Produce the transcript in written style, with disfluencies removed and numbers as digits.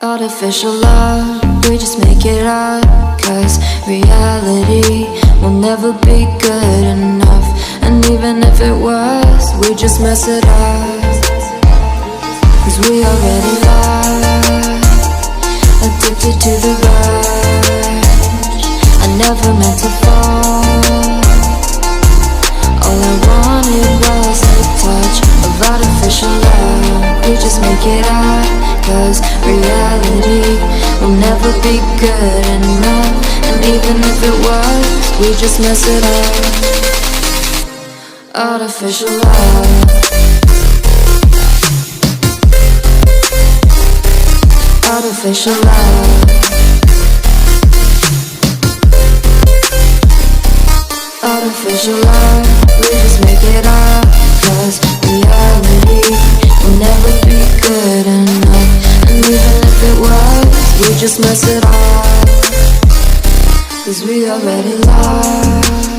Artificial love, we just make it up, 'cause reality will never be good enough. And even if it was, we just mess it up, 'cause we already lost, addicted to the rush. I never meant to fall. All I wanted was a touch of artificial love. We just make it up, 'cause reality will never be good enough. And even if it was, we just mess it up. Artificial love. Artificial love. Artificial love, we just make it up, 'cause reality will never be good enough. And even if it was, we just mess it up, 'cause we already lost,